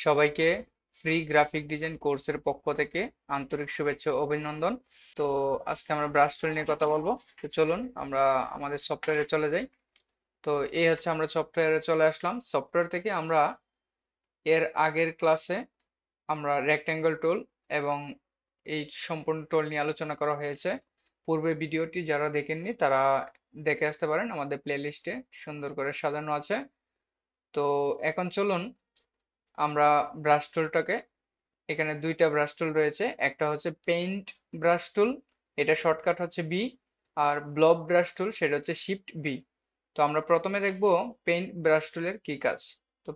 সবাইকে free graphic design কোর্সের পক্ষ থেকে আন্তরিক শুভেচ্ছা ও অভিনন্দন। তো আজকে আমরা ব্রাশ টুল নিয়ে কথা বলবো। তো চলুন আমরা আমাদের সফটওয়্যারে চলে যাই। তো এই হচ্ছে আমরা সফটওয়্যারে চলে আসলাম। সফটওয়্যার থেকে আমরা এর আগের ক্লাসে আমরা রেক্ট্যাঙ্গল টুল এবং এই সম্পূর্ণ টুল নিয়ে আলোচনা করা হয়েছে। পূর্বে ভিডিওটি যারা দেখেননি তারা দেখে আসতে পারেন, আমাদের প্লেলিস্টে সুন্দর করে সাজানো আছে। তো এখন চলুন আমরা ব্রাশ টুলটাকে, এখানে দুইটা ব্রাশ টুল রয়েছে, একটা হচ্ছে পেইন্ট ব্রাশ টুল, এটা শর্টকাট হচ্ছে বি, আর ব্লব ব্রাশ টুল সেটা হচ্ছে শিফট বি। তো আমরা প্রথমে দেখব পেইন্ট ব্রাশ টুলের কি কাজ। তো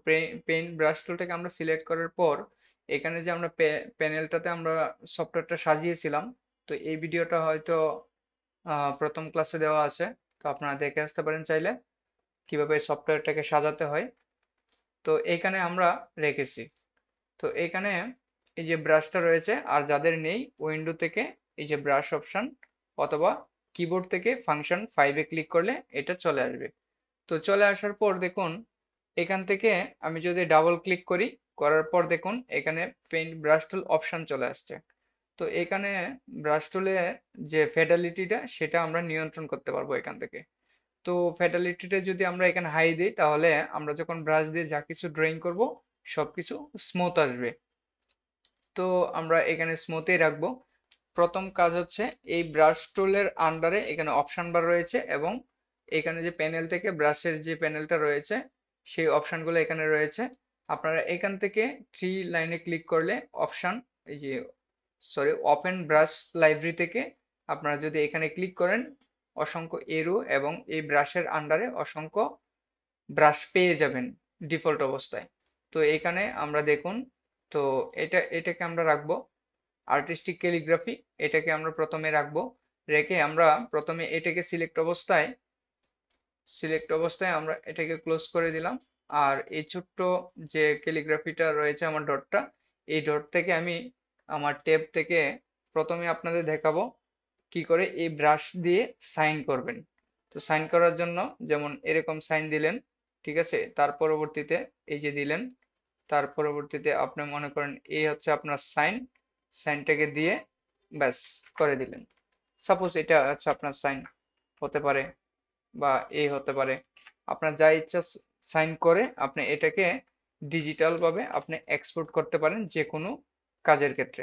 পেইন্ট ব্রাশ টুলটাকে আমরা সিলেক্ট করার পর এখানে যে আমরা প্যানেলটাতে আমরা সফটওয়্যারটা সাজিয়েছিলাম, তো এই ভিডিওটা হয়তো প্রথম ক্লাসে দেওয়া আছে, তো আপনারা দেখে আসতে পারেন চাইলে কিভাবে সফটওয়্যারটাকে সাজাতে হয়। তো এইখানে আমরা রেখেছি। তো এখানে এই যে ব্রাশটা রয়েছে, আর যাদের নেই উইন্ডো থেকে এই যে ব্রাশ অপশন অথবা কিবোর্ড থেকে ফাংশন 5-এ ক্লিক করলে এটা চলে আসবে। তো চলে আসার পর দেখুন এখান থেকে আমি যদি ডাবল ক্লিক করি, করার পর দেখুন এখানে পেইন্ট ব্রাশ টুল অপশন চলে আসছে। তো এখানে ব্রাশ টুলে যে ফেডালিটিটা সেটা আমরা নিয়ন্ত্রণ করতে পারবো এখান থেকে। তো ফ্যাটালিটিটা যদি আমরা এখানে হাই দিই তাহলে আমরা যখন ব্রাশ দিয়ে যা কিছু ড্রয়িং করব সবকিছু স্মুথ আসবে। তো আমরা এখানে স্মুথই রাখবো। প্রথম কাজ হচ্ছে এই ব্রাশ টুলের আন্ডারে এখানে অপশন বার রয়েছে এবং এখানে যে প্যানেল থেকে ব্রাশের যে প্যানেলটা রয়েছে সেই অপশনগুলো এখানে রয়েছে। আপনারা এখান থেকে থ্রি লাইনে ক্লিক করলে অপশন, এই যে সরি, ওপেন ব্রাশ লাইব্রেরি থেকে আপনারা যদি এখানে ক্লিক করেন অসংখ্য এরো এবং এই ব্রাশের আন্ডারে অসংখ্য ব্রাশ পেয়ে যাবেন ডিফল্ট অবস্থায়। তো এখানে আমরা দেখুন, তো এটাকে আমরা রাখবো আর্টিস্টিক ক্যালিগ্রাফি, এটাকে আমরা প্রথমে রাখবো। রেখে আমরা প্রথমে এটাকে সিলেক্ট অবস্থায় আমরা এটাকে ক্লোজ করে দিলাম। আর এই ছোট্ট যে ক্যালিগ্রাফিটা রয়েছে আমার ডটটা, এই ডট থেকে আমি আমার ট্যাব থেকে প্রথমে আপনাদের দেখাবো কি করে এই ব্রাশ দিয়ে সাইন করবেন। তো সাইন করার জন্য যেমন এরকম সাইন দিলেন, ঠিক আছে, তার পরবর্তীতে এই যে দিলেন, তার পরবর্তীতে আপনি মনে করেন এই হচ্ছে আপনার সাইনটাকে দিয়ে ব্যাস করে দিলেন। সাপোজ এটা হচ্ছে আপনার সাইন হতে পারে বা এই হতে পারে, আপনার যা ইচ্ছা সাইন করে আপনি এটাকে ডিজিটাল ভাবে আপনি এক্সপোর্ট করতে পারেন যে কোনো কাজের ক্ষেত্রে।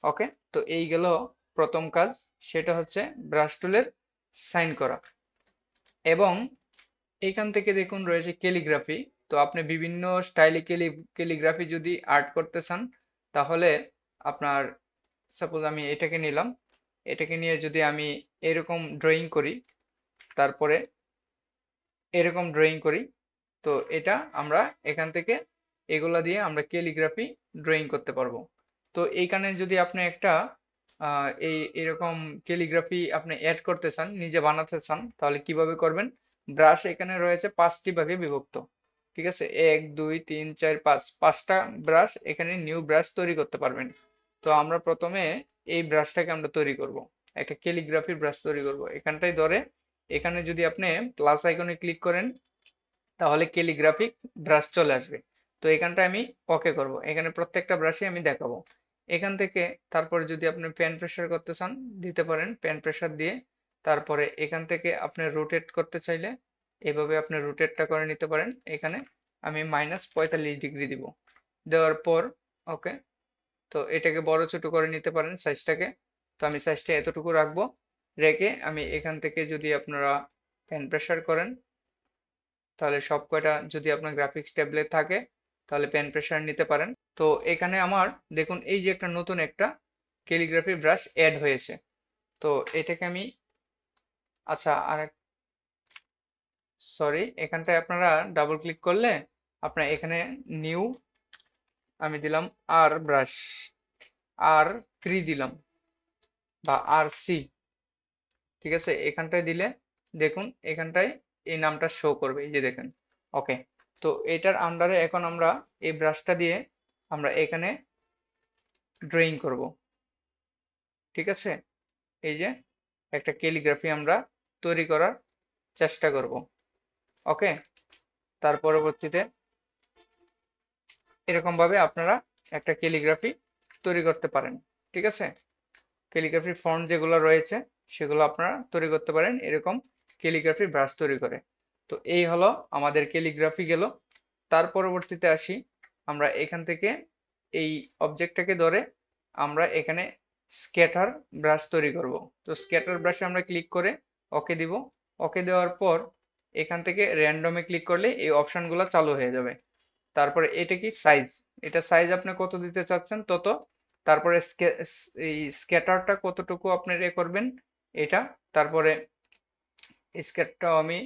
ওকে, তো এই গেল প্রথম কাজ, সেটা হচ্ছে ব্রাশ টুলের সাইন করা। এবং এইখান থেকে দেখুন রয়েছে ক্যালিগ্রাফি। তো আপনি বিভিন্ন স্টাইলে ক্যালিগ্রাফি যদি আর্ট করতে চান তাহলে আপনার, সাপোজ আমি এটাকে নিলাম, এটাকে নিয়ে যদি আমি এরকম ড্রয়িং করি, তারপরে এরকম ড্রয়িং করি, তো এটা আমরা এখান থেকে এগুলা দিয়ে আমরা ক্যালিগ্রাফি ড্রয়িং করতে পারবো। তো এইখানে যদি আপনি একটা এই এরকম ক্যালিগ্রাফি আপনি অ্যাড করতে চান, নিজে বানাতে চান, তাহলে কিভাবে করবেন? ব্রাশ এখানে রয়েছে 5টি ভাগে বিভক্ত, ঠিক আছে, 1 2 3 4 5, 5টা ব্রাশ এখানে নিউ ব্রাশ তৈরি করতে পারবেন। তো আমরা প্রথমে এই ব্রাশটাকে আমরা তৈরি করব, একটা ক্যালিগ্রাফি ব্রাশ তৈরি করব। এখানটাই ধরে এখানে যদি আপনি প্লাস আইকনে ক্লিক করেন তাহলে ক্যালিগ্রাফিক ব্রাশ চলে আসবে। তো এখানটা আমি ওকে করব, এখানে প্রত্যেকটা ব্রাশে আমি দেখাবো এখান থেকে। তারপরে যদি আপনি পেন প্রেসার করতে চান দিতে পারেন, পেন প্রেসার দিয়ে তারপরে এখান থেকে আপনি রোটেট করতে চাইলে এভাবে আপনি রোটেটটা করে নিতে পারেন। এখানে আমি -45 ডিগ্রি দিব, দেওয়ার পর ওকে। তো এটাকে বড় ছোট করে নিতে পারেন সাইজটাকে। তো আমি সাইজটা এতটুকু রাখবো, রেখে আমি এখান থেকে যদি আপনারা পেন প্রেসার করেন তাহলে সব কয়টা, যদি আপনার গ্রাফিক্স ট্যাবলেট থাকে তাহলে পেন প্রেসার নিতে পারেন। তো এখানে আমার দেখুন এই যে একটা নতুন একটা ক্যালিগ্রাফি ব্রাশ অ্যাড হয়েছে। তো এটাকে আমি, আচ্ছা আর সরি, এখানটায় আপনারা ডাবল ক্লিক করলে আপনার এখানে নিউ আমি দিলাম আর ব্রাশ R3 দিলাম বা RC, ঠিক আছে, এখানটায় দিলে দেখুন এখানটায় এই নামটা শো করবে, এই যে দেখেন। ওকে, তো এটার আন্ডারে এখন আমরা এই ব্রাশটা দিয়ে আমরা এখানে ড্রয়িং করব, ঠিক আছে। এই যে একটা ক্যালিগ্রাফি আমরা তৈরি করার চেষ্টা করব। ওকে, তার পরবর্তীতে এরকম ভাবে আপনারা একটা ক্যালিগ্রাফি তৈরি করতে পারেন। ঠিক আছে, ক্যালিগ্রাফি ফন্ট যেগুলো রয়েছে সেগুলো আপনারা তৈরি করতে পারেন এরকম ক্যালিগ্রাফি ব্রাশ তৈরি করে। তো এই হলো আমাদের ক্যালিগ্রাফি গেল। তার পরবর্তীতে আসি, আমরা এখান থেকে এই অবজেক্টটাকে ধরে আমরা এখানে স্ক্যাটার ব্রাশ তৈরি করব। তো স্ক্যাটার ব্রাশে আমরা ক্লিক করে ওকে দিব। ওকে দেওয়ার পর এখান থেকে র্যান্ডমে ক্লিক করলে এই অপশানগুলো চালু হয়ে যাবে। তারপরে এটা কি সাইজ, এটা সাইজ আপনি কত দিতে চাচ্ছেন তত। তারপরে এই স্ক্যাটারটা কতটুকু আপনি করবেন এটা। তারপরে স্ক্যাটারটাও আমি,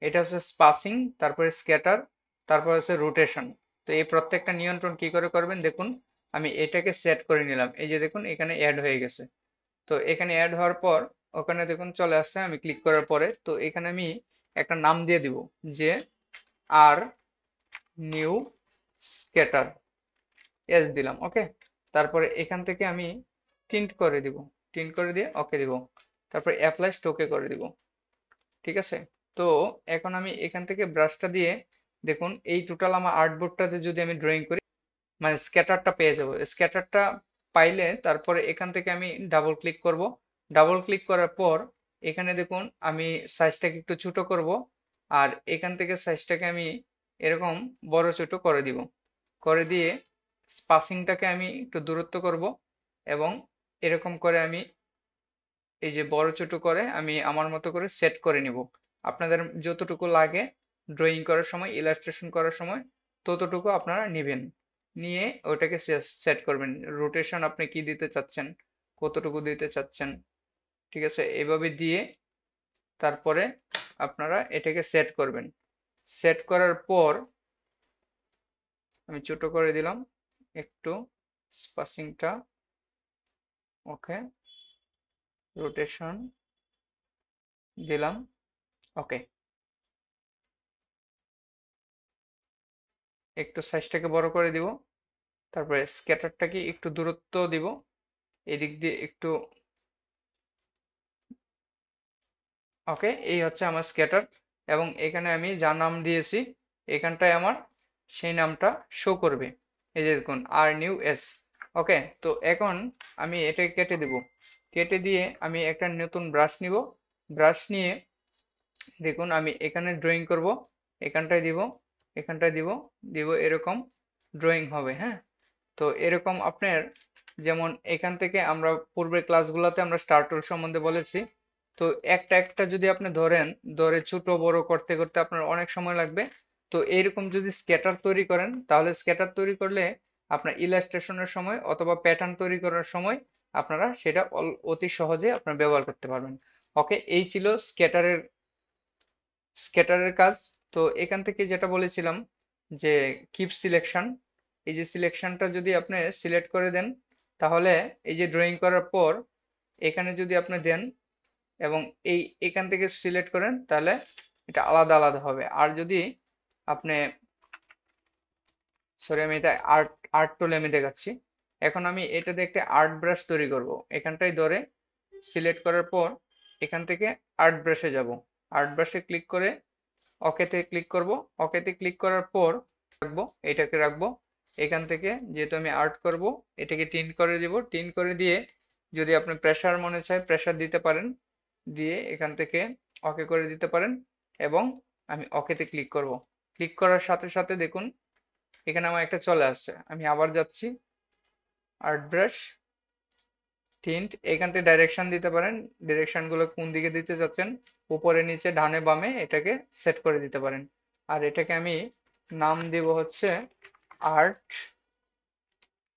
এটা হচ্ছে স্পাসিং, তারপরে স্ক্যাটার, তারপর হচ্ছে রোটেশন। তো এই প্রত্যেকটা নিয়ন্ত্রণ কি করে করবেন দেখুন, আমি এটাকে সেট করে নিলাম, এই যে দেখুন এখানে অ্যাড হয়ে গেছে। তো এখানে অ্যাড হওয়ার পর ওখানে দেখুন চলে আসছে, আমি ক্লিক করার পরে তো এখানে আমি একটা নাম দিয়ে দিব যে আর নিউ স্ক্যাটার এস দিলাম। ওকে, তারপরে এখান থেকে আমি টিন্ট করে দিব, টিন্ট করে দিয়ে ওকে দিব, তারপরে অ্যাপ্লাই স্টোকে করে দিব। ঠিক আছে, তো এখন আমি এখান থেকে ব্রাশটা দিয়ে দেখুন এই টোটাল আমার আর্টবোর্ডটাতে যদি আমি ড্রয়িং করি মানে স্ক্যাটারটা পেয়ে যাব। স্ক্যাটারটা পাইলে তারপরে এখান থেকে আমি ডাবল ক্লিক করব। ডাবল ক্লিক করার পর এখানে দেখুন আমি সাইজটাকে একটু ছোট করব, আর এখান থেকে সাইজটাকে আমি এরকম বড় ছোট করে দিব। করে দিয়ে স্পাসিংটাকে আমি একটু দূরত্ব করব এবং এরকম করে আমি এই যে বড় ছোট করে আমি আমার মতো করে সেট করে নিব। আপনাদের যতটুকু লাগে ড্রয়িং করার সময়, ইলাস্ট্রেশন করার সময় ততটুকু আপনারা নেবেন, নিয়ে ওটাকে সেট করবেন। রোটেশন আপনি কি দিতে চাচ্ছেন, কতটুকু দিতে চাচ্ছেন, ঠিক আছে, এভাবে দিয়ে তারপরে আপনারা এটাকে সেট করবেন। সেট করার পর আমি ছোট করে দিলাম একটু স্পাসিংটা। ওকে, রোটেশন দিলাম। ওকে, একটু সাইজটাকে বড় করে দিব, তারপরে স্ক্যাটারটাকে একটু দূরত্ব দিব এদিক দিয়ে একটু। ওকে, এই হচ্ছে আমার স্ক্যাটার এবং এখানে আমি যা নাম দিয়েছি এখানটায় আমার সেই নামটা শো করবে। এই যে দেখুন আর নিউ এস। ওকে, তো এখন আমি এটাকে কেটে দেব। কেটে দিয়ে আমি একটা নতুন ব্রাশ নিব। ব্রাশ নিয়ে দেখুন আমি এখানে ড্রয়িং করব, এখানটায় দিব, এখানটায় দিব, দিব, এরকম ড্রয়িং হবে। হ্যাঁ, তো এরকম আপনার যেমন এখান থেকে আমরা পূর্বের ক্লাসগুলোতে আমরা স্টার টুল সম্বন্ধে বলেছি। তো একটা একটা যদি আপনি ধরেন, ধরে ছোট বড় করতে করতে আপনার অনেক সময় লাগবে। তো এইরকম যদি স্ক্যাটার তৈরি করেন তাহলে স্ক্যাটার তৈরি করলে আপনার ইলাস্ট্রেশনের সময় অথবা প্যাটার্ন তৈরি করার সময় আপনারা সেটা অতি সহজে আপনারা ব্যবহার করতে পারবেন। ওকে, এই ছিল স্ক্যাটারের কাজ। তো এখান থেকে যেটা বলেছিলাম যে কিপ সিলেকশন, এই যে সিলেকশনটা যদি আপনি সিলেক্ট করে দেন তাহলে এই যে ড্রয়িং করার পর এখানে যদি আপনি দেন এবং এখান থেকে সিলেক্ট করেন তাহলে এটা আলাদা আলাদা হবে। আর যদি আপনি, সরি আমি এটা আর্ট আর্ট টুলে আমি দেখাচ্ছি। এখন আমি এটাতে একটা আর্ট ব্রাশ তৈরি করব। এখানটায় ধরে সিলেক্ট করার পর এখান থেকে আর্ট ব্রাশে যাব। আর্ট ব্রাশে ক্লিক করে ওকেতে ক্লিক করব। ওকেতে ক্লিক করার পর রাখবো, এটাকে রাখবো। এখান থেকে যেহেতু আমি আর্ট করব এটাকে টিন করে দিব। টিন করে দিয়ে যদি আপনি প্রেসার মনে চায় প্রেসার দিতে পারেন, দিয়ে এখান থেকে ওকে করে দিতে পারেন এবং আমি ওকেতে ক্লিক করব। ক্লিক করার সাথে সাথে দেখুন এখানে আমার একটা চলে আসছে। আমি আবার যাচ্ছি, আর্ট ব্রাশ, টিন্ট, এখানটায় ডাইরেকশন দিতে পারেন। ডাইরেকশনগুলো কোন দিকে দিতে চাচ্ছেন, উপরে নিচে ডানে বামে এটাকে সেট করে দিতে পারেন। আর এটাকে আমি নাম দেব হচ্ছে আর্ট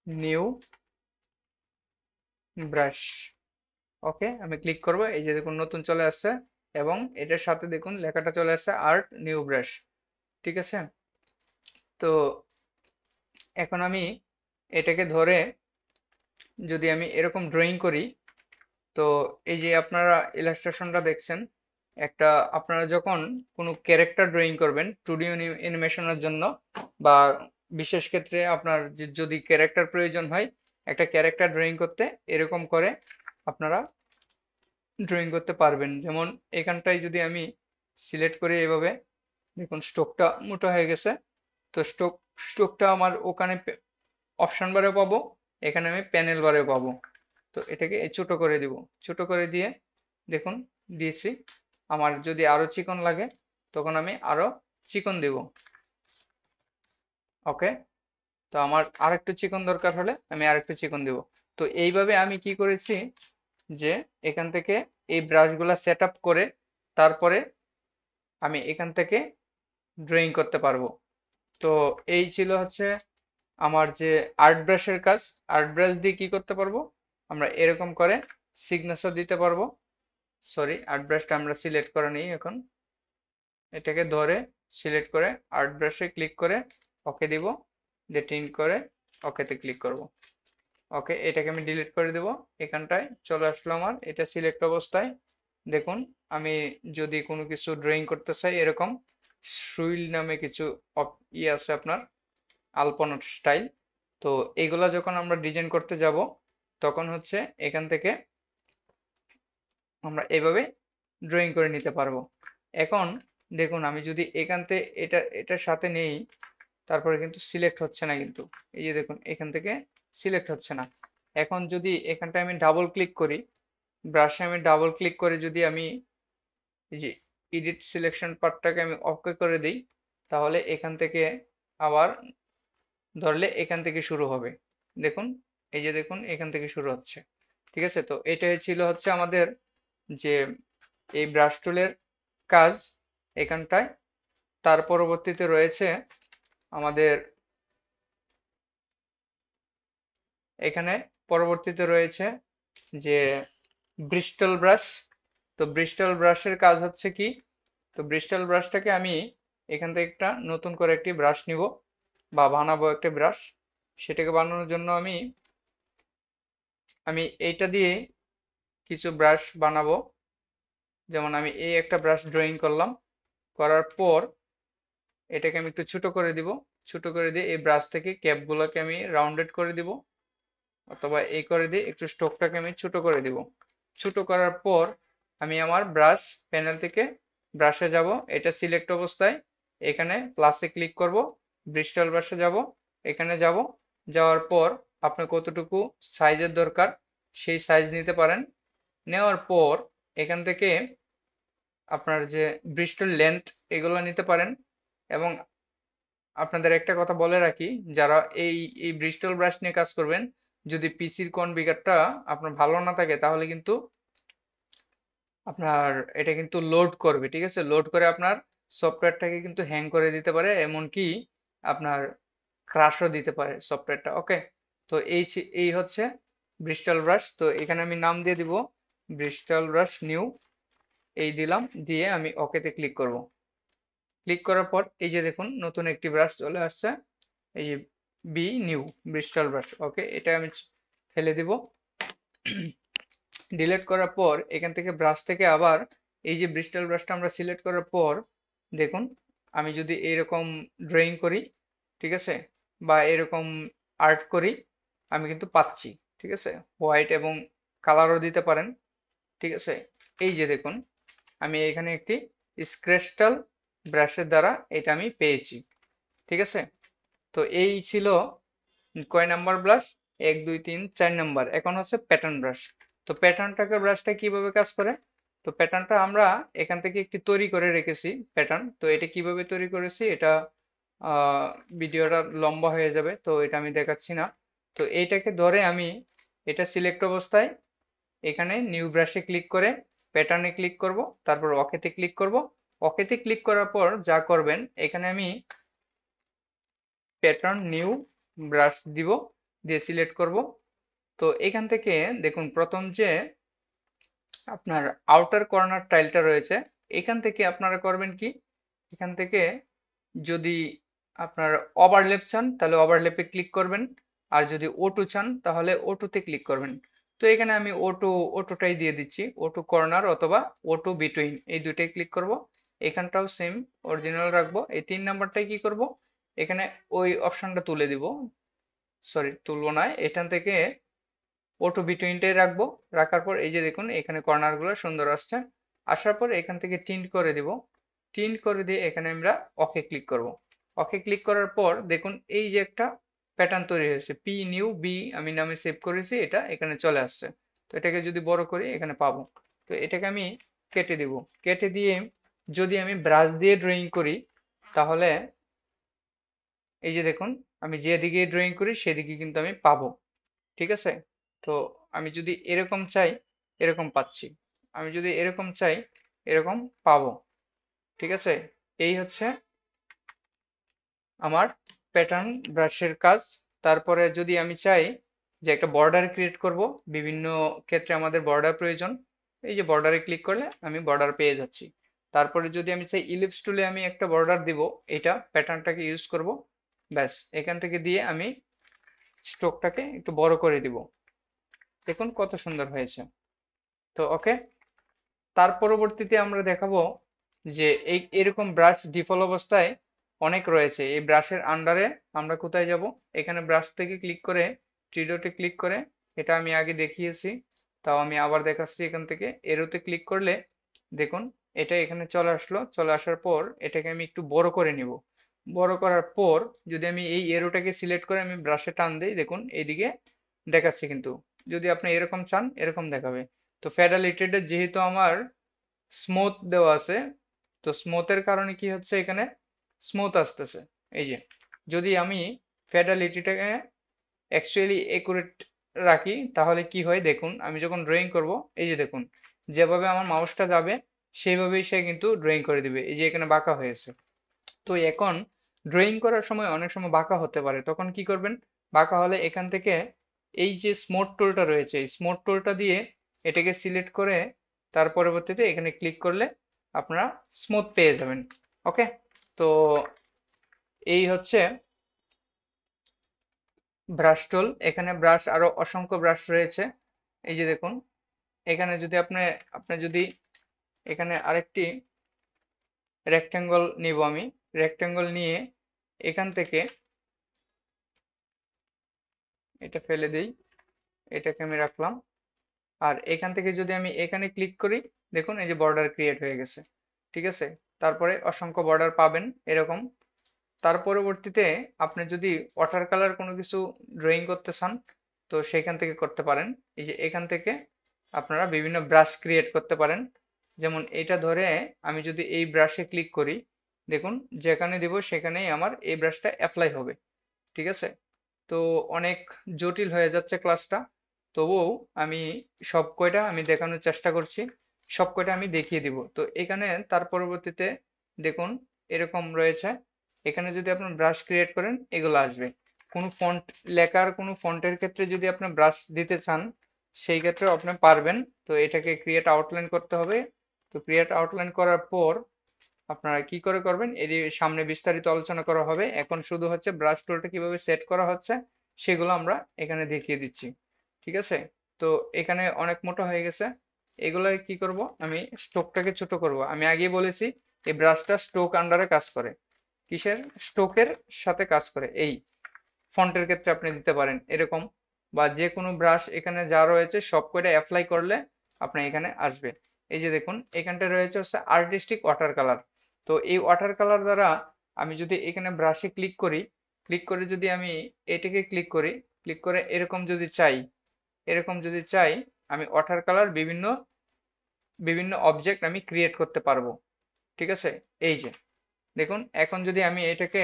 নিউ ব্রাশ। ওকে, আমি ক্লিক করব, এই যে দেখুন নতুন চলে আসছে এবং এটার সাথে দেখুন লেখাটা চলে আসছে আর্ট নিউ ব্রাশ। ঠিক আছে, তো এখন আমি এটাকে ধরে যদি আমি এরকম ড্রয়িং করি, তো এই যে আপনারা ইলাস্ট্রেশনটা দেখছেন, একটা আপনারা যখন কোনো ক্যারেক্টার ড্রয়িং করবেন 2D অ্যানিমেশনের জন্য বা বিশেষ ক্ষেত্রে আপনার যদি ক্যারেক্টার প্রয়োজন হয় একটা ক্যারেক্টার ড্রয়িং করতে, এরকম করে আপনারা ড্রয়িং করতে পারবেন। যেমন এখানটায় যদি আমি সিলেক্ট করি এভাবে দেখুন স্ট্রোকটা মোটা হয়ে গেছে। তো স্ট্রোকটা আমার ওখানে অপশন বারে পাবো, এখানে আমি প্যানেল বারে পাবো। তো এটাকে ছোট করে দিব, ছোট করে দিয়ে দেখুন দিয়েছি। আমার যদি আরো চিকন লাগে তখন আমি আরো চিকন দিব। ওকে, তো আমার আরেকটু চিকন দরকার হলে আমি আরেকটু চিকন দিব। তো এইভাবে আমি কি করেছি যে এখান থেকে এই ব্রাশগুলা সেট আপ করে তারপরে আমি এখান থেকে ড্রয়িং করতে পারবো। তো এই ছিল হচ্ছে আমার যে আর্ট ব্রাশের কাজ। আর্ট ব্রাশ দিয়ে কি করতে পারবো, আমরা এরকম করে সিগনেচার দিতে পারবো। সরি, আর্ট ব্রাশটা আমরা সিলেক্ট করে নিই এখন। এটাকে ধরে সিলেক্ট করে আর্ট ব্রাশে ক্লিক করে ওকে দিব, দিয়ে টিন্ট করে ওকেতে ক্লিক করব। ওকে, এটাকে আমি ডিলিট করে দেব। এখানটায় চলে আসলো আমার এটা সিলেক্ট অবস্থায়। দেখুন আমি যদি কোনো কিছু ড্রয়িং করতে চাই, এরকম সুইল নামে কিছু আছে আপনার আলপনা স্টাইল। তো এইগুলা যখন আমরা ডিজাইন করতে যাব তখন হচ্ছে এখান থেকে আমরা এভাবে ড্রয়িং করে নিতে পারবো। এখন দেখুন আমি যদি এখান থেকে এটার সাথে নেই, তারপরে কিন্তু সিলেক্ট হচ্ছে না, কিন্তু এই যে দেখুন এখান থেকে সিলেক্ট হচ্ছে না। এখন যদি এখানটায় আমি ডাবল ক্লিক করি, ব্রাশে আমি ডাবল ক্লিক করে যদি আমি এই যে এডিট সিলেকশন পার্টটাকে আমি ওকে করে দিই, তাহলে এখান থেকে আবার ধরলে এখান থেকে শুরু হবে। দেখুন এই যে দেখুন এখান থেকে শুরু হচ্ছে। ঠিক আছে, তো এটাই ছিল হচ্ছে আমাদের যে এই ব্রাশ টুলের কাজ এখানটায়। তার পরবর্তীতে রয়েছে আমাদের এখানে পরবর্তীতে রয়েছে যে ব্রিস্টল ব্রাশ। তো ব্রিস্টল ব্রাশের কাজ হচ্ছে কি, তো ব্রিস্টল ব্রাশটাকে আমি এখান থেকে একটা নতুন করে একটি ব্রাশ নিব বা বানাবো একটা ব্রাশ। সেটাকে বানানোর জন্য আমি এইটা দিয়ে কিছু ব্রাশ বানাবো। যেমন আমি এই একটা ব্রাশ ড্রয়িং করলাম, করার পর এটাকে আমি একটু ছোট করে দিব। ছোট করে দিয়ে এই ব্রাশ থেকে ক্যাপগুলোকে আমি রাউন্ডেড করে দিব, অথবা এই করে দিয়ে একটু স্ট্রোকটাকে আমি ছোট করে দিব। ছোট করার পর আমি আমার ব্রাশ প্যানেল থেকে ব্রাশে যাব, এটা সিলেক্ট অবস্থায় এখানে প্লাসে ক্লিক করব, ব্রিস্টল ব্রাশে যাব, এখানে যাব। যাওয়ার পর আপনার কতটুকু সাইজের দরকার সেই সাইজ নিতে পারেন। নেওয়ার পর এখান থেকে আপনার যে ব্রিস্টল লেন্থ এগুলো নিতে পারেন। এবং আপনাদের একটা কথা বলে রাখি, যারা এই ব্রিস্টল ব্রাশ নিয়ে কাজ করবেন, যদি পিসির কনফিগারটা আপনার ভালো না থাকে তাহলে কিন্তু আপনার এটা কিন্তু লোড করবে। ঠিক আছে, লোড করে আপনার সফটওয়্যারটাকে কিন্তু হ্যাং করে দিতে পারে, এমনকি আপনার ক্রাশও দিতে পারে সফটওয়্যারটা। ওকে, তো এই হচ্ছে ব্রিস্টল ব্রাশ। তো এখানে আমি নাম দিয়ে দিব ব্রিস্টল ব্রাশ নিউ, এই দিলাম, দিয়ে আমি ওকেতে ক্লিক করব। ক্লিক করার পর এই যে দেখুন নতুন একটি ব্রাশ চলে আসছে, এই যে বি নিউ ব্রিস্টল ব্রাশ। ওকে, এটা আমি ফেলে দিব। ডিলিট করার পর এখান থেকে ব্রাশ থেকে আবার এই যে ব্রিস্টল ব্রাশটা আমরা সিলেক্ট করার পর দেখুন আমি যদি এইরকম ড্রয়িং করি, ঠিক আছে, বা এরকম আর্ট করি, আমি কিন্তু পাচ্ছি। ঠিক আছে, হোয়াইট এবং কালারও দিতে পারেন। ঠিক আছে, এই যে দেখুন আমি এখানে একটি স্ক্র্যাচটাল ব্রাশের দ্বারা এটা আমি পেয়েছি। ঠিক আছে, তো এই ছিল কয় নাম্বার ব্রাশ, 1 2 3 4 নাম্বার। এখন হচ্ছে প্যাটার্ন ব্রাশ। তো ব্রাশটা কিভাবে কাজ করে, তো প্যাটার্নটা আমরা এখান থেকে একটি তৈরি করে রেখেছি প্যাটার্ন। তো এটা কিভাবে তৈরি করেছি, এটা ভিডিওটা লম্বা হয়ে যাবে, তো এটা আমি দেখাচ্ছি না। তো এইটাকে ধরে আমি এটা সিলেক্ট অবস্থায় এখানে নিউ ব্রাশে ক্লিক করে প্যাটার্নে ক্লিক করব, তারপর ওকেতে ক্লিক করব। ওকেতে ক্লিক করার পর যা করবেন, এখানে আমি প্যাটার্ন নিউ ব্রাশ দিব, দিয়ে সিলেক্ট করব। তো এখান থেকে দেখুন প্রথম যে আপনার আউটার কর্নার টাইলটা রয়েছে, এখান থেকে আপনারা করবেন কি, এখান থেকে যদি আপনার ওভারল্যাপ চান তাহলে ওভারল্যাপে ক্লিক করবেন, আর যদি O2 চান তাহলে O2 তে ক্লিক করবেন। তো এখানে আমি O2টাই দিয়ে দিচ্ছি, O2 কর্নার অথবা O2 বিটুইন, এই দুইটাই ক্লিক করব। এখানটাও সেম অরিজিনাল রাখবো। এই 3 নাম্বারটাই কি করব, এখানে ওই অপশনটা তুলে দিব, সরি তুলবো না, এখান থেকে O2 বিটুইনটাই রাখবো। রাখার পর এই যে দেখুন এখানে কর্নারগুলো সুন্দর আসছে। আসার পর এখান থেকে টিন্ট করে দিব, টিন্ট করে দিয়ে এখানে আমরা ওকে ক্লিক করব। ওকে ক্লিক করার পর দেখুন এই যে একটা প্যাটার্ন তৈরি হয়েছে, পি নিউ বি আমি নামে সেভ করেছি, এটা এখানে চলে আসছে। তো এটাকে যদি বড় করি এখানে পাবো। তো এটাকে আমি কেটে দিব, কেটে দিয়ে যদি আমি ব্রাশ দিয়ে ড্রয়িং করি তাহলে এই যে দেখুন আমি যেদিকে ড্রয়িং করি সেদিকে কিন্তু আমি পাবো। ঠিক আছে, তো আমি যদি এরকম চাই এরকম পাচ্ছি, আমি যদি এরকম চাই এরকম পাবো। ঠিক আছে, এই হচ্ছে আমার প্যাটার্ন ব্রাশের কাজ। তারপরে যদি আমি চাই যে একটা বর্ডার ক্রিয়েট করব, বিভিন্ন ক্ষেত্রে আমাদের বর্ডার প্রয়োজন, এই যে বর্ডারে ক্লিক করলে আমি বর্ডার পেয়ে যাচ্ছি। তারপরে যদি আমি চাই ইলিপস টুলে আমি একটা বর্ডার দিব, এটা প্যাটার্নটাকে ইউজ করব, ব্যাস এখান থেকে দিয়ে আমি স্ট্রোকটাকে একটু বড় করে দিব। দেখুন কত সুন্দর হয়েছে। তো ওকে, তার পরবর্তীতে আমরা দেখাবো যে এরকম ব্রাশ ডিফল্ট অবস্থায় অনেক রয়েছে। এই ব্রাশের আন্ডারে আমরা কোথায় যাব, এখানে ব্রাশ থেকে ক্লিক করে থ্রি ডটে ক্লিক করে, এটা আমি আগে দেখিয়েছি, তাও আমি আবার দেখাচ্ছি, এখান থেকে এরোতে ক্লিক করলে দেখুন এটা এখানে চলে আসলো। চলে আসার পর এটাকে আমি একটু বড় করে নিব। বড় করার পর যদি আমি এই এরোটাকে সিলেক্ট করে আমি ব্রাশে টান দিই, দেখুন এইদিকে দেখাচ্ছে, কিন্তু যদি আপনি এরকম চান এরকম দেখাবে। তো ফেডালিটেডে যেহেতু আমার স্মুথ দেওয়া আছে, তো স্মুথের কারণে কি হচ্ছে এখানে স্মুথ আসতেছে। এই যে যদি আমি ফেডালিটিটাকে অ্যাকচুয়ালি একুরেট রাখি তাহলে কি হয় দেখুন, আমি যখন ড্রয়িং করব এই যে দেখুন যেভাবে আমার মাউসটা যাবে সেইভাবেই সে কিন্তু ড্রয়িং করে দিবে। এই যে এখানে বাঁকা হয়েছে। তো এখন ড্রয়িং করার সময় অনেক সময় বাঁকা হতে পারে, তখন কি করবেন, বাঁকা হলে এখান থেকে এই যে স্মুথ টুলটা রয়েছে এই স্মুথ টুলটা দিয়ে এটাকে সিলেক্ট করে তার পরবর্তীতে এখানে ক্লিক করলে আপনারা স্মুথ পেয়ে যাবেন। ওকে, তো এই হচ্ছে ব্রাশ টুল। এখানে ব্রাশ আরো অসংখ্য ব্রাশ রয়েছে। এই যে দেখুন এখানে যদি আপনি যদি এখানে আরেকটি রেক্ট্যাঙ্গল নিব, আমি রেক্ট্যাঙ্গল নিয়ে এখান থেকে এটা ফেলে দিই, এটাকে আমি রাখলাম। আর এখান থেকে যদি আমি এখানে ক্লিক করি দেখুন এই যে বর্ডার ক্রিয়েট হয়ে গেছে। ঠিক আছে, তারপরে অসংখ্য বর্ডার পাবেন এরকম। তার পরবর্তীতে আপনি যদি ওয়াটার কালার কোনো কিছু ড্রয়িং করতে চান তো সেখান থেকে করতে পারেন। এই যে এখান থেকে আপনারা বিভিন্ন ব্রাশ ক্রিয়েট করতে পারেন। যেমন এটা ধরে আমি যদি এই ব্রাশে ক্লিক করি দেখুন যেখানে দেব সেখানেই আমার এই ব্রাশটা অ্যাপ্লাই হবে। ঠিক আছে, তো অনেক জটিল হয়ে যাচ্ছে ক্লাসটা, তবুও আমি সব কয়টা আমি দেখানোর চেষ্টা করছি, সব কয়টা আমি দেখিয়ে দিব। তো এখানে তার পরবর্তীতে দেখুন এরকম রয়েছে, এখানে যদি আপনার ব্রাশ ক্রিয়েট করেন এগুলো আসবে। কোনো ফন্ট লেখার কোনো ফন্টের ক্ষেত্রে যদি আপনি ব্রাশ দিতে চান সেই ক্ষেত্রে আপনি পারবেন। তো এটাকে ক্রিয়েট আউটলাইন করতে হবে। তো ক্রিয়েট আউটলাইন করার পর আপনারা কি করে করবেন এর সামনে বিস্তারিত আলোচনা করা হবে। এখন শুধু হচ্ছে ব্রাশ টুলটা কিভাবে সেট করা হচ্ছে সেগুলো আমরা এখানে দেখিয়ে দিচ্ছি। ঠিক আছে, তো এখানে অনেক মোটা হয়ে গেছে, এগুলো কি করব, আমি স্ট্রোকটাকে ছোট করব। আমি আগেই বলেছি এই ব্রাশটা স্ট্রোক আন্ডারে কাজ করে, কিসের, স্ট্রোকের সাথে কাজ করে। এই ফন্টের ক্ষেত্রে আপনি দিতে পারেন এরকম, বা যে কোনো ব্রাশ এখানে যা রয়েছে সব কয়টা অ্যাপ্লাই করলে আপনি এখানে আসবে। এই যে দেখুন এখানটা রয়েছে হচ্ছে আর্টিস্টিক ওয়াটার কালার। তো এই ওয়াটার কালার দ্বারা আমি যদি এখানে ব্রাশে ক্লিক করি, ক্লিক করে যদি আমি এটাকে ক্লিক করি, ক্লিক করে এরকম যদি চাই, এরকম যদি চাই আমি ওয়াটার কালার বিভিন্ন বিভিন্ন অবজেক্ট আমি ক্রিয়েট করতে পারবো। ঠিক আছে, এই যে দেখুন এখন যদি আমি এটাকে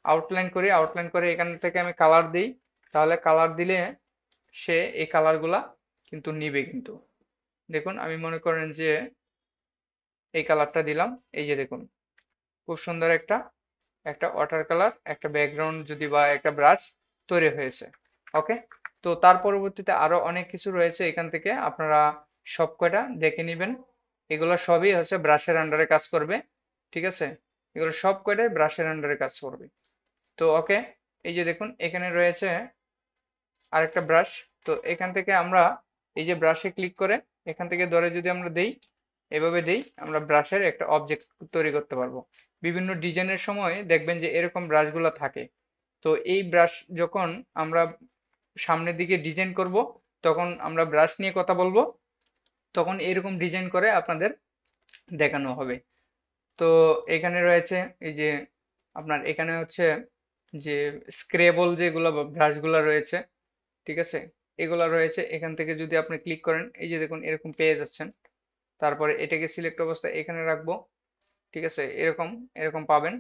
আউটলাইন করি, আউটলাইন করে এখান থেকে আমি কালার দিই, তাহলে কালার দিলে সে এই কালারগুলা কিন্তু নিবে। কিন্তু দেখুন আমি মনে করেন যে এই কালারটা দিলাম, এই যে দেখুন খুব সুন্দর একটা একটা ওয়াটার কালার, একটা ব্যাকগ্রাউন্ড যদি বা একটা ব্রাশ তৈরি হয়েছে। ওকে, তো তার পরবর্তীতে আরো অনেক কিছু রয়েছে, এখান থেকে আপনারা সব কয়টা দেখে নেবেন। এগুলো সবই হচ্ছে ব্রাশের আন্ডারে কাজ করবে। ঠিক আছে, এগুলো সব কয়টাই ব্রাশের আন্ডারে কাজ করবে। তো ওকে, এই যে দেখুন এখানে রয়েছে আরেকটা ব্রাশ। তো এখান থেকে আমরা এই যে ব্রাশে ক্লিক করে এখান থেকে ধরে যদি আমরা দেই, এভাবে দেই, আমরা ব্রাশের একটা অবজেক্ট তৈরি করতে পারবো। বিভিন্ন ডিজাইনের সময় দেখবেন যে এরকম ব্রাশগুলো থাকে। তো এই ব্রাশ যখন আমরা সামনের দিকে ডিজাইন করব তখন আমরা ব্রাশ নিয়ে কথা বলবো, তখন এরকম ডিজাইন করে আপনাদের দেখানো হবে। তো এখানে রয়েছে এই যে আপনার এখানে হচ্ছে যে স্ক্রেবল যেগুলো ব্রাশগুলো রয়েছে, ঠিক আছে, এগুলা রয়েছে। এখান থেকে যদি আপনি ক্লিক করেন, এই যে দেখুন এরকম পেয়ে যাচ্ছেন। তারপরে এটাকে সিলেক্ট অবস্থায় এখানে রাখবো, ঠিক আছে, এরকম এরকম পাবেন।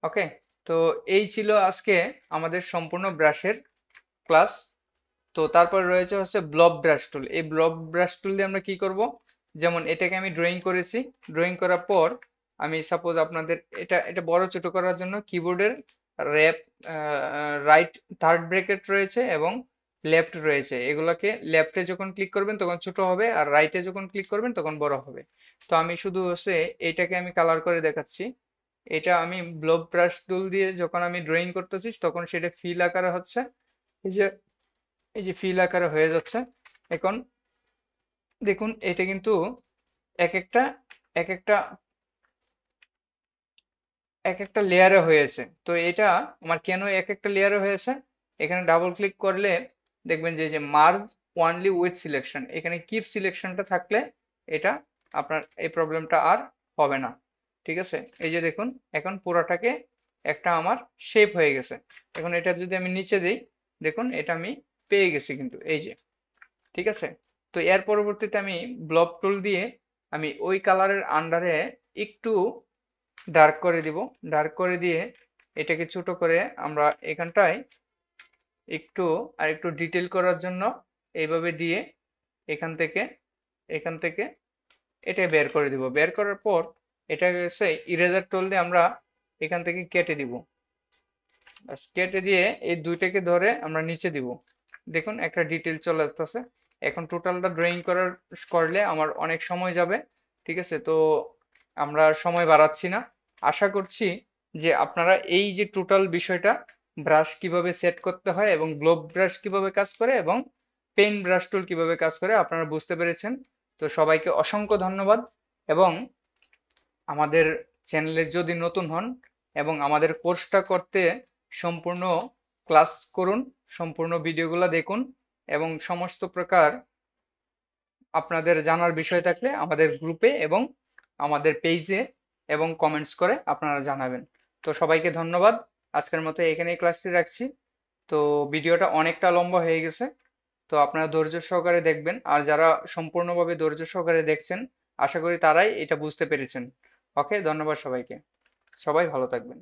ওকে, তো এই ছিল আজকে আমাদের সম্পূর্ণ ব্রাশের ক্লাস। তো তারপর রয়েছে হচ্ছে ব্লব ব্রাশ টুল। এই ব্লব ব্রাশ টুল দিয়ে আমরা কি করব, যেমন এটাকে আমি ড্রয়িং করেছি, ড্রয়িং করার পর আমি সাপোজ আপনাদের এটা এটা বড় ছোট করার জন্য কিবোর্ডের র্যাপ রাইট থার্ড ব্র্যাকেট রয়েছে এবং লেফট রয়েছে, এগুলোকে লেফটে যখন ক্লিক করবেন তখন ছোট হবে, আর রাইটে যখন ক্লিক করবেন তখন বড় হবে। তো আমি শুধু হচ্ছে এইটাকে আমি কালার করে দেখাচ্ছি। এটা আমি ব্লব ব্রাশ টুল দিয়ে যখন আমি ড্রয়িং করতেছি তখন সেটা ফিল আকারে হচ্ছে, এই যে এই যে ফিল আকারে হয়ে যাচ্ছে। এখন দেখুন এটা কিন্তু এক একটা এক একটা এক একটা লেয়ারে হয়েছে। তো এটা আমার কেন এক একটা লেয়ারে হয়েছে, এখানে ডাবল ক্লিক করলে দেখবেন যে মার্জ ওয়ানলি উইথ সিলেকশন, এখানে কিপ সিলেকশনটা থাকলে এটা আপনার এই প্রবলেমটা আর হবে না। ঠিক আছে, এই যে দেখুন এখন পুরোটাকে একটা আমার শেপ হয়ে গেছে। এখন এটা যদি আমি নিচে দিই, দেখুন এটা আমি পেয়ে গেছি কিন্তু, এই যে, ঠিক আছে। তো এর পরবর্তীতে আমি ব্লব টুল দিয়ে আমি ওই কালারের আন্ডারে একটু ডার্ক করে দিব। ডার্ক করে দিয়ে এটাকে ছোট করে আমরা এখানটায় একটু আর একটু ডিটেল করার জন্য এইভাবে দিয়ে এখান থেকে এটা বের করে দিব। বের করার পর এটা হচ্ছে ইরেজার টুল দিয়ে আমরা এখান থেকে কেটে দিব। কেটে দিয়ে এই দুইটাকে ধরে আমরা নিচে দিব। দেখুন একটা ডিটেল চলে আসতেছে। এখন টোটালটা ড্রয়িং করলে আমার অনেক সময় যাবে, ঠিক আছে। তো আমরা সময় বাড়াচ্ছি না। আশা করছি যে আপনারা এই যে টোটাল বিষয়টা, ব্রাশ কিভাবে সেট করতে হয় এবং গ্লোব ব্রাশ কিভাবে কাজ করে এবং পেন ব্রাশ টুল কিভাবে কাজ করে আপনারা বুঝতে পেরেছেন। তো সবাইকে অসংখ্য ধন্যবাদ। এবং আমাদের চ্যানেলে যদি নতুন হন এবং আমাদের কোর্সটা করতে সম্পূর্ণ ক্লাস করুন, সম্পূর্ণ ভিডিওগুলো দেখুন, এবং সমস্ত প্রকার আপনাদের জানার বিষয় থাকলে আমাদের গ্রুপে এবং আমাদের পেজে এবং কমেন্টস করে আপনারা জানাবেন। তো সবাইকে ধন্যবাদ। আজকের মতো এখানেই ক্লাসটি রাখছি। তো ভিডিওটা অনেকটা লম্বা হয়ে গেছে, তো আপনারা ধৈর্য সহকারে দেখবেন। আর যারা সম্পূর্ণভাবে ধৈর্য সহকারে দেখছেন, আশা করি তারাই এটা বুঝতে পেরেছেন। ওকে, ধন্যবাদ সবাইকে। সবাই ভালো থাকবেন।